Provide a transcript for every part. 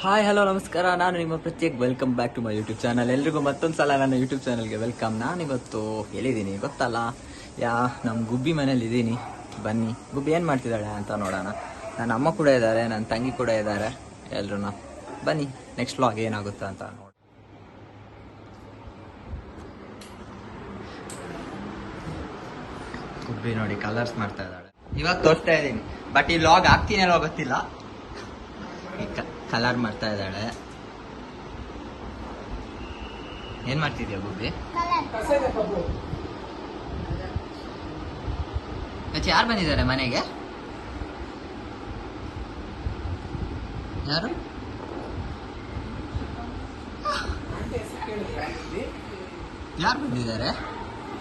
Hi hello ನಮಸ್ಕಾರ. ನಾನು ನಿಮ್ಮ Pratyek welcome back to my YouTube channel. ಎಲ್ರಿಗೂ ಮತ್ತೊಂದು ಸಲ ನನ್ನ ಯೂಟ್ಯೂಬ್ ಚಾನಲ್ಗೆ ವೆಲ್ಕಮ್. ನಾನಿವತ್ತು ಎಲ್ಲಿದ್ದೀನಿ ಗೊತ್ತಲ್ಲ, ನಮ್ಮ ಗುಬ್ಬಿ ಮನೇಲಿ ಇದ್ದೀನಿ. ಬನ್ನಿ ಗುಬ್ಬಿ ಏನು ಮಾಡ್ತಿದ್ದಾಳೆ ಅಂತ ನೋಡೋಣ. ನನ್ನ ಅಮ್ಮ ಕೂಡ ಇದ್ದಾರೆ, ನನ್ನ ತಂಗಿ ಕೂಡ ಇದ್ದಾರೆ, ಎಲ್ರೂ ಬನ್ನಿ ನೆಕ್ಸ್ಟ್ ವ್ಲಾಗ್ ಏನಾಗುತ್ತಾ ಅಂತ ನೋಡಿ. ಗುಬ್ಬಿ ನೋಡಿ ಕಲರ್ಸ್ ಮಾಡ್ತಾ ಇದ್ದಾಳೆ. ಇವಾಗ ತೋರಿಸ್ತಾ ಇದ್ದೀನಿ, ಬಟ್ ಈ ವ್ಲಾಗ್ ಆಗ್ತೀನಿ ಅಲ್ವಾ ಗೊತ್ತಿಲ್ಲ. ಕಲರ್ ಮಾಡ್ತಾ ಇದ್ದಾಳೆ. ಏನ್ ಮಾಡ್ತಿದ್ಯಾ ಗುಬ್ಬಿ? ಯಾರು ಬಂದಿದ್ದಾರೆ ಮನೆಗೆ? ಯಾರು ಯಾರು ಬಂದಿದ್ದಾರೆ?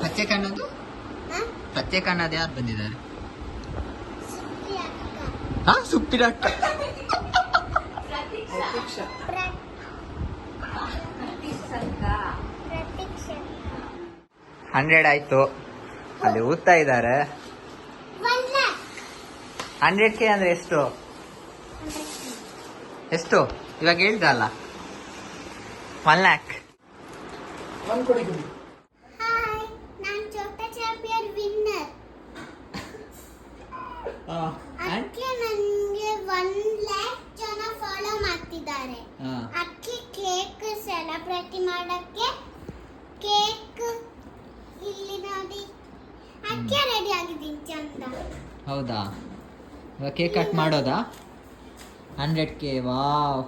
ಕಚ್ಚೆ ಕಣ್ಣದು ಯಾರು ಬಂದಿದ್ದಾರೆ? ಹಾ, ಸುಪ್ಪಿರಕ್ಕ. 100 ಆಯ್ತು. ಅಲ್ಲಿ ಊದ್ತಾ ಇದ್ದಾರೆ. 100K ಅಂದ್ರೆ ಎಷ್ಟು ಇವಾಗ ಹೇಳ್ದಲ್ಲ? 1 lakh. ಅಕ್ಕಿ ಕೇಕ್ ಸೆಲೆಬ್ರೇಟ್ ಮಾಡಕ್ಕೆ ಕೇಕ್ ಇಲ್ಲಿ ನೋಡಿ ಅಕ್ಕಿ ರೆಡಿ ಆಗಿದ್ದೀನಿ ಚಂದ. ಹೌದಾ? ಇವಾಗ ಕೇಕ್ ಕಟ್ ಮಾಡೋದಾ? 100K. Wow,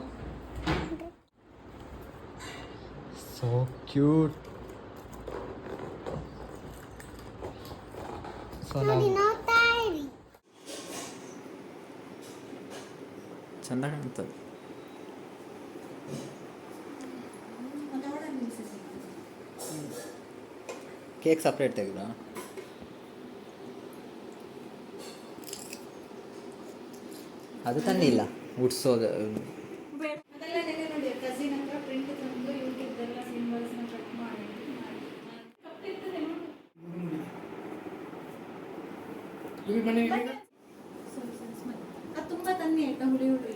so cute. ಚಂದ ಕಾಣ್ತದೆ. ಕೇಕ್ ಸಪ್ರೇಟ್ ತೆಗೆದ. ಅದು ತಂದಿಲ್ಲ ಉಡ್ಸೋದು. ತುಂಬಾ ತನ್ನಿ ಆಯ್ತಾ ಹುಳಿ ಹುಳಿ.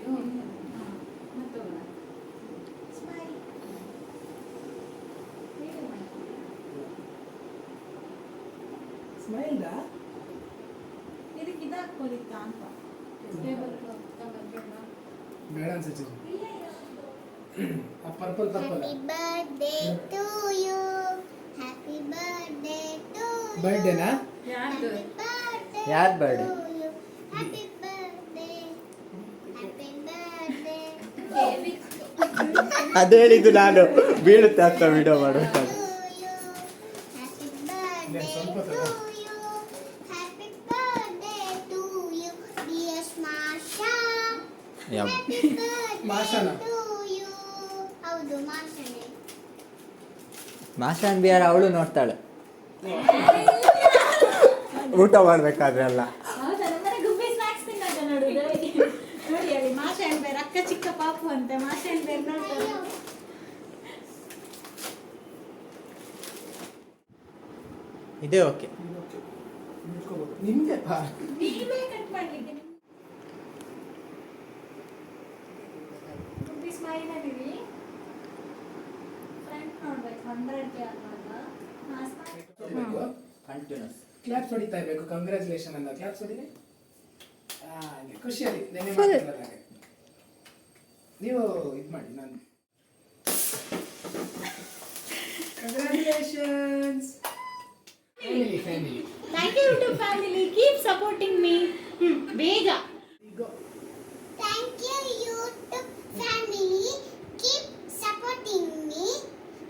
ಇದಕ್ಕೆ ಇದಾಕೋದಿತ್ತಾ ಅಂತ ಬೇಡ ಅನ್ಸುತ್ತೆ. Purple happy birthday to you, happy birthday to you. ಬರ್ತ್ಡೇನಾ? ಯಾರ್ದು? ಯಾರ್ birthday? Happy birthday, happy birthday. ಅದೇ ಹೇಳಿದ್ದು ನಾನು, ಬೀಳುತ್ತೆ ಅಂತ ವಿಡಿಯೋ ಮಾಡಬೇಕಾದ್ರೆ. Happy birthday to you, happy birthday to you dear Masha. Happy ಮಾಷಾನ? Birthday to you. ಹೌದು, ಮಾಷಾನೆ. ಮಾಷಾನ್ ಬಿಹಾರ ಅವಳು ನೋಡ್ತಾಳೆ ಊಟ ಮಾಡ್ಬೇಕಾದ್ರೆ ಅಲ್ಲ. ಹೌದಾ? ನಮ್ಮನೆ ಗುಬ್ಬಿ ಸ್ನಾಕ್ಸ್ ತಿನ್ನೋದು ನೋಡು. ನೋಡಿ ಅಲ್ಲಿ ಮಾಷ ಬೇರೆ ಅಕ್ಕ ಚಿಕ್ಕ ಪಾಪು ಅಂತ ಮಾಷ ಬೇರೆ ನೋಡ್ತಾರೆ. ಇದೇ ಓಕೆ. ನಿಮ್ಗೆ ನೀವೇ ಕಟ್ ಮಾಡ್ಲಿಕ್ಕೆ ಗುಬ್ಬಿ ಸ್ಮೈಲ್ ಅಲ್ಲಿ ಫ್ರಂಟ್ ನೋಡ್ಬೇಕು. 100K ಆಗುವಾಗ ಕಂಟಿನ್ಯೂಸ್ ಕ್ಲಾಪ್ಸ್ ಹೊಡಿತಾ ಇರ್ಬೇಕು. ಕಂಗ್ರ್ಯಾಚುಲೇಷನ್ ಅಂತ ಕ್ಲಾಪ್ಸ್ ಹೊಡಿರಿ. ಖುಷಿಯಾಗಿ ನೆನೆ ಮಾಡ್ತಿರಲ್ಲ ಹಾಗೆ ನೀವು ಇದು ಮಾಡಿ. ನಾನು congratulations family. Thank you YouTube family, keep supporting me. ಬೇಗ Thank you YouTube family, keep supporting me,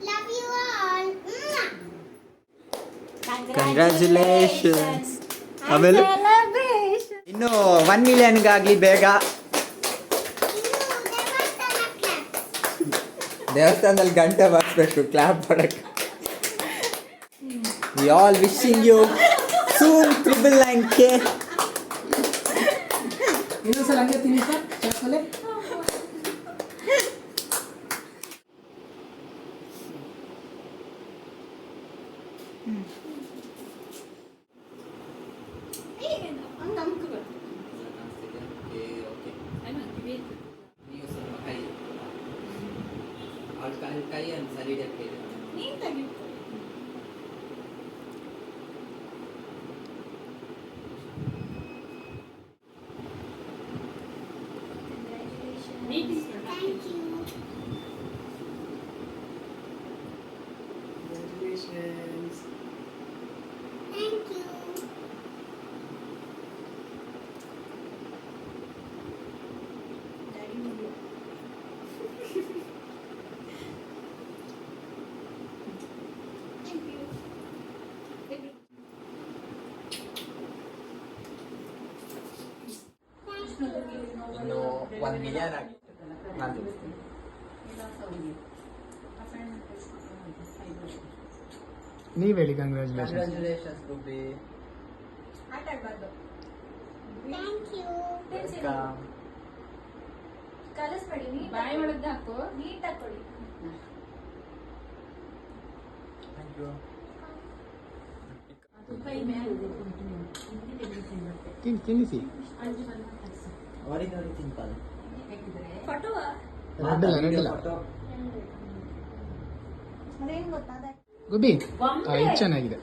love you all. Congratulations. ಆಮೇಲೆ ಇನ್ನು 1 ಮಿಲಿಯನ್ಗಾಗಲಿ ಬೇಗ. ದೇವಸ್ಥಾನದಲ್ಲಿ ಗಂಟೆ ಬಾರಿಸ್ಬೇಕು ಕ್ಲಾಪ್ ಮಾಡಕ್ಕೆ. We all wishing you soon 999K. ಇನ್ನೊಂದ್ಸಲ ಹಂಗೆ ತಿನ್ನಿ ಸರ್ ಚಾಕಲೆ. ಕೈಯನ್ನು ಸರಿ ಇಡಕ್ಕೆ ನೀನ್ ತೆಗಿ. Congratulations. Thank you. Congratulations. Thank you. Daddy will. Thank you. ಇನ್ನು 1 ಮಿಲಿಯನ್ ಆಗಿ ನಾನು ನೀವ್ ಹೇಳಿ ಕಂಗ್ರ್ಯಾಚುಲೇಷನ್. ಕಂಗ್ರ್ಯಾಚುಲೇಷನ್ಸ್ ಗುಬ್ಬಿ. ಆಟ ಆಡ್ಬಾರ್ದು. Thank you. ವೆಲ್ಕಮ್. ಕಲಿಸ್ಬೇಡಿ, ನೀಟ್ ಬಾಯಿ ಒಳಗೆ ಹಾಕು, ನೀಟಾಗಿ ಕೊಡಿ. Thank you. ಕೈ ಮೇಲೆ ತಿನ್ನಿಸಿ. ಅವರಿಗೆ ಸಿಂಪಲ್ ಫೋಟೋ ರೆಡ್ಡಿಲ್ಲ. ಅದೇನ್ ಗೊತ್ತಾ ಗುಬ್ಬಿ ಇದು ಚೆನ್ನಾಗಿದೆ.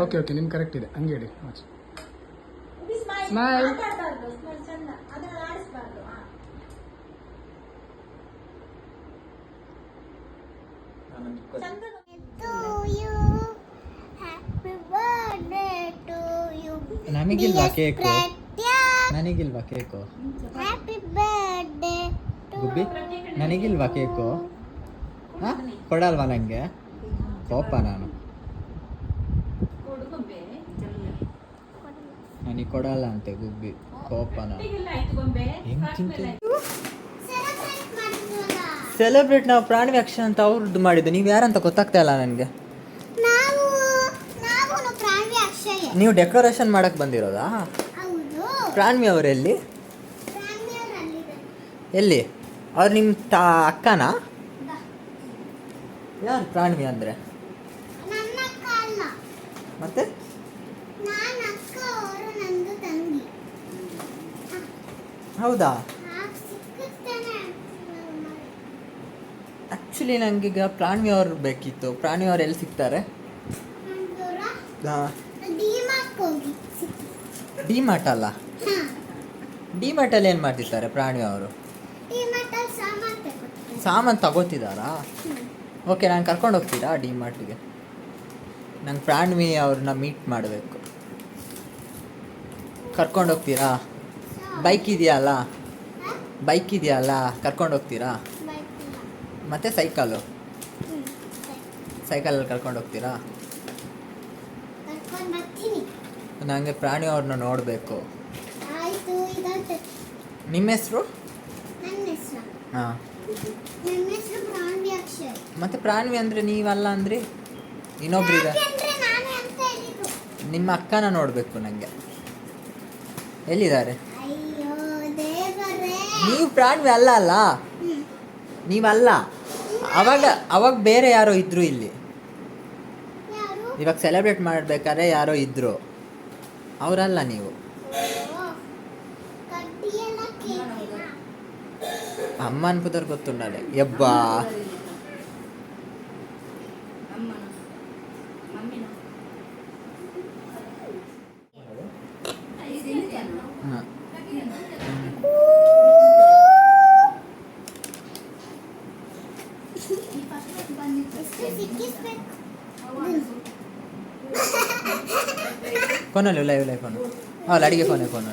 ಓಕೆ ಓಕೆ ನಿಮ್ ಕರೆಕ್ಟ್ ಇದೆ, ಹಂಗೆ ಹೇಳಿ. Smile Smile. ಮಾತಾಡ್ಬಾರ್ದು, ಸ್ಮೈಲ್ ಚಂದ, ಅದನ್ನ ಆಡಿಸ್ಬಾರ್ದು. ಚಂದ To you. Happy birthday to you. ನಮಗಿಲ್ವಾ ಕೇಕು? Pratya. ನನಗಿಲ್ವಾ ಕೇಕು? Happy birthday to ಗುಬ್ಬಿ ನನಗಿಲ್ವಾ ಕೇಕು? ಹಾ ಕೊಡಲ್ವಾ ನನಗೆ? ಕೋಪ ನಾನು ಕೊಡುಗೊಂಬೆ ನನಗೆ ಕೊಡಲ್ಲ ಅಂತೆ ಗುಬ್ಬಿ, ಕೋಪ ನಾನು. ಹೀಗೆಲ್ಲ ಆಯ್ತು ಗೊಂಬೆ. ಹೆಂಗ್ ಸಾಕ್ ಮೇಲೆ ತಿಂತೀನಿ? ಆಯ್ತು. celebrate ಮಾಡಿದ್ವಲ್ಲ. ಸೆಲೆಬ್ರೇಟ್ ನಾವು ಪ್ರಾಣಿ ಅಕ್ಷಯ ಅಂತ ಅವ್ರದ್ದು ಮಾಡಿದ್ದು, ನೀವು ಯಾರಂತ ಗೊತ್ತಾಗ್ತಾ ಇಲ್ಲ ನನಗೆ. ನಾವು ಪ್ರಾಣಿ ಅಕ್ಷಯ. ನೀವು ಡೆಕೋರೇಷನ್ ಮಾಡಕ್ ಬಂದಿರೋದಾ? ಹೌದು. ಪ್ರಾಣಿ ಅವರೆಲ್ಲಿ? ಪ್ರಾಣಿಯವರಲ್ಲಿದೆ. ಎಲ್ಲಿ ಅವ್ರು ನಿಮ್ಮ ಅಕ್ಕನಾ? ಯಾರು ಪ್ರಾಣಿ ಅಂದ್ರೆ? ನನ್ನ ಅಕ್ಕ ಅಲ್ಲ. ಮತ್ತೆ ನಾನು ಅಕ್ಕ, ಅವರು ನಂದು ತಂಗಿ. ಹೌದಾ? ಸಿಕ್ಕುತ್ತಾನೆ. ಆ್ಯಕ್ಚುಲಿ ನನಗೀಗ ಪ್ರಾಣಿ ಅವ್ರು ಬೇಕಿತ್ತು. ಪ್ರಾಣಿ ಅವ್ರು ಎಲ್ಲಿ ಸಿಗ್ತಾರೆ? ಡಿಮಾರ್ಟ್ ಹೋಗಿ ಡಿ ಮಾರ್ಟ್ ಅಲ್ಲ, ಹಾಂ, ಡಿ ಮಾರ್ಟಲ್ಲಿ ಏನು ಮಾಡ್ತಿರ್ತಾರೆ ಪ್ರಾಣಿ ಅವರು? ಡಿಮಾರ್ಟಲ್ಲಿ ಸಾಮಾನು ತಗೊಳ್ತೀನಿ. ಸಾಮಾನು ತಗೋತಿದ್ದಾರಾ? ಓಕೆ, ನಾನು ಕರ್ಕೊಂಡು ಹೋಗ್ತೀರಾ ಡಿ ಮಾರ್ಟಿಗೆ? ನಂಗೆ ಪ್ರಾಣಿ ಅವ್ರನ್ನ ಮೀಟ್ ಮಾಡಬೇಕು. ಕರ್ಕೊಂಡು ಹೋಗ್ತೀರಾ? ಬೈಕ್ ಇದೆಯಲ್ಲ, ಬೈಕ್ ಇದೆಯಲ್ಲ, ಕರ್ಕೊಂಡು ಹೋಗ್ತೀರಾ? ಬರ್ತಿಲ್ಲ. ಮತ್ತೆ ಸೈಕಲ್ಲು, ಸರಿ. ಸೈಕಲಲ್ಲಿ ಕರ್ಕೊಂಡು ಹೋಗ್ತೀರಾ? ಕರ್ಕೊಂಡು ಬರ್ತೀನಿ. ನನಗೆ ಪ್ರಾಣಿ ಅವ್ರನ್ನ ನೋಡಬೇಕು. ಆಯಿತು, ಇದಂತೆ. ನಿಮ್ಮ ಹೆಸರು? ನನ್ನ ಹೆಸರು ಹಾಂ. ನನ್ನ ಹೆಸರು ಪ್ರಾಣಿ ಅಕ್ಷಯ್. ಮತ್ತು ಪ್ರಾಣಿ ಅಂದರೆ ನೀವಲ್ಲ ಅಂದ್ರಿ, ಇನ್ನೊಬ್ರಿದೆ. ಯಾಕೆಂದ್ರೆ ನಾನೇ ಅಂತ ಹೇಳಿದ್ದು. ನಿಮ್ಮ ಅಕ್ಕನ ನೋಡಬೇಕು ನನಗೆ. ಎಲ್ಲಿದ್ದಾರೆ? ಅಯ್ಯೋ ದೇವರೇ. ನೀವು ಪ್ರಾಣಿ ಅಲ್ಲ ಅಲ್ಲ, ಹ್ಮ್. ನೀವಲ್ಲ. ಅವಾಗ ಬೇರೆ ಯಾರೋ ಇದ್ರು ಇಲ್ಲಿ. ಯಾರು? ಇವಾಗ ಸೆಲೆಬ್ರೇಟ್ ಮಾಡಬೇಕಾದ್ರೆ ಯಾರೋ ಇದ್ರು, ಅವರಲ್ಲ ನೀವು. ಓ, ಕಡ್ಡಿಯೆಲ್ಲ ಕೇಳಿಲ್ಲ. ಅಮ್ಮ ಅನ್ಕೋದ್ರೆ ಗೊತ್ತುಂಡಲೆ ಯಬ್ಬಾ. ಹಾಂ. ಎಷ್ಟು ಸಿಕ್ಕಿಸ್ಬೇಕು? ಕೊನಲ್ಲ ಇಲ್ಲ ಇಲ್ಲ ಕೊನ. ಅಲ್ಲ ಅಡಿಗೆ ಕೊನೆ ಕೊನ.